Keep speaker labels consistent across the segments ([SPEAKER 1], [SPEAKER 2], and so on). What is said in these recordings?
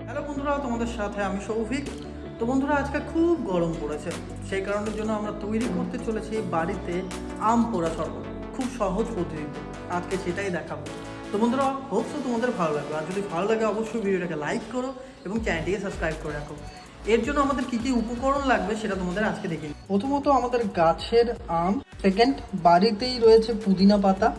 [SPEAKER 1] Hello বন্ধুরা, তোমাদের সাথে আমি সৌভিক। তো বন্ধুরা, আজকে খুব গরম পড়েছে, সেই কারণের জন্য আমরা তৈরি করতে চলেছি বাড়িতে আম পোড়া শরবত। খুব সহজ পদ্ধতিতে আজকে সেটাই দেখাবো। তো বন্ধুরা, হোপসো তোমাদের ভালো লাগবে। আর যদি ভালো লাগে অবশ্যই ভিডিওটাকে লাইক করো এবং চ্যানেলটিকে সাবস্ক্রাইব করে রাখো। এর জন্য আমাদের কী কী উপকরণ লাগবে সেটা তোমাদের আজকে দেখি। প্রথমত আমাদের গাছের আম, সেকেন্ড বাড়িতেই রয়েছে পুদিনা পাতা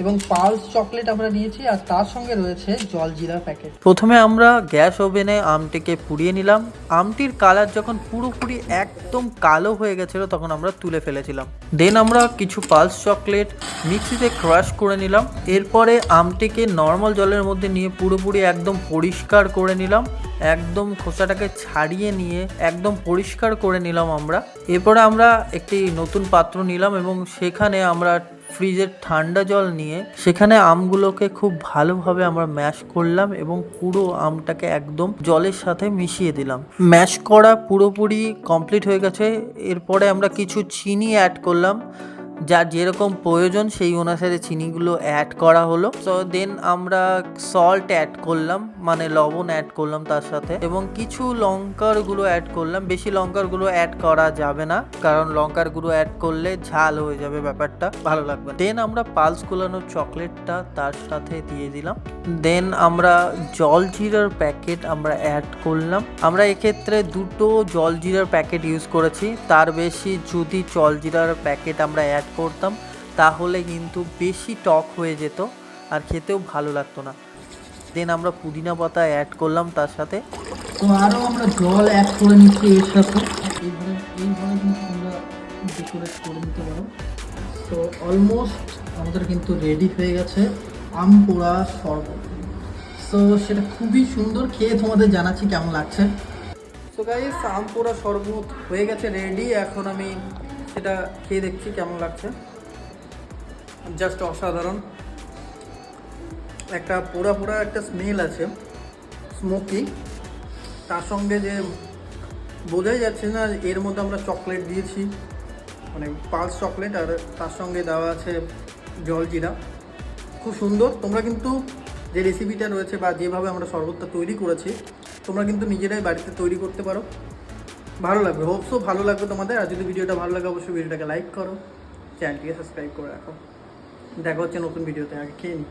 [SPEAKER 1] এবং পালস চকলেট আমরা নিয়েছি, আর তার সঙ্গে রয়েছে জলজিরার প্যাকেট। প্রথমে আমরা গ্যাস ওভেনে আমটিকে পুড়িয়ে নিলাম। আমটির কালার যখন পুরোপুরি একদম কালো হয়ে গেছিলো তখন আমরা তুলে ফেলেছিলাম। দেন আমরা কিছু পালস চকলেট মিক্সিতে ক্রাশ করে নিলাম। এরপরে আমটিকে নর্মাল জলের মধ্যে নিয়ে পুরোপুরি একদম পরিষ্কার করে নিলাম। একদম খোসাটাকে ছাড়িয়ে নিয়ে একদম পরিষ্কার করে নিলাম আমরা। এরপরে আমরা একটি নতুন পাত্র নিলাম এবং সেখানে আমরা ফ্রিজের ঠান্ডা জল নিয়ে সেখানে আমগুলোকে খুব ভালোভাবে আমরা ম্যাশ করলাম এবং পুরো আমটাকে একদম জলের সাথে মিশিয়ে দিলাম। ম্যাশ করা পুরোপুরি কমপ্লিট হয়ে গেছে। এরপরে আমরা কিছু চিনি অ্যাড করলাম, যার যেরকম প্রয়োজন সেই অনুসারে চিনিগুলো অ্যাড করা হলো। তো দেন আমরা সল্ট অ্যাড করলাম, মানে লবণ অ্যাড করলাম তার সাথে, এবং কিছু লঙ্কার গুঁড়ো অ্যাড করলাম। বেশি লঙ্কার গুঁড়ো অ্যাড করা যাবে না, কারণ লঙ্কার গুঁড়ো অ্যাড করলে ঝাল হয়ে যাবে, ব্যাপারটা ভালো লাগবে। দেন আমরা পালস গুলানো চকলেটটা তার সাথে দিয়ে দিলাম। দেন আমরা জলজিরার প্যাকেট আমরা অ্যাড করলাম। আমরা এক্ষেত্রে দুটো জলজিরার প্যাকেট ইউজ করেছি, তার বেশি যদি জলজিরার প্যাকেট আমরা অ্যাড করতাম তাহলে কিন্তু বেশি টক হয়ে যেত আর খেতেও ভালো লাগতো না। দেন আমরা পুদিনা পাতা অ্যাড করলাম তার সাথে। তো আরও আমরা জল অ্যাড করে নিচ্ছি এর সাথে। এইভাবে কিন্তু আমরা ডেকোরেট করে নিতে পারো। তো অলমোস্ট আমাদের কিন্তু রেডি হয়ে গেছে আম পোড়া শরবত। তো সেটা খুবই সুন্দর, খেয়ে তোমাদের জানাচ্ছি কেমন লাগছে। তো গাইস, আম পোড়া শরবত হয়ে গেছে রেডি। এখন আমি সেটা খেয়ে দেখছি কেমন লাগছে। জাস্ট অসাধারণ, একটা পোড়া পোড়া একটা স্মেল আছে, স্মোকি। তার সঙ্গে যে বোঝাই যাচ্ছে না এর মধ্যে আমরা চকলেট দিয়েছি, মানে পালস চকলেট, আর তার সঙ্গে দেওয়া আছে জলজিরা। খুব সুন্দর। তোমরা কিন্তু যে রেসিপিটা রয়েছে বা যেভাবে আমরা শরবতটা তৈরি করেছি তোমরা কিন্তু নিজেরাই বাড়িতে তৈরি করতে পারো, ভালো লাগবে। হোপসো ভালো লাগবে তোমাদের। আর যদি ভিডিওটা ভালো লাগে অবশ্যই ভিডিওটাকে লাইক করো, চ্যানেলটিকে সাবস্ক্রাইব করে রাখো। দেখা হচ্ছে নতুন ভিডিওতে। আগে খেয়ে নিই।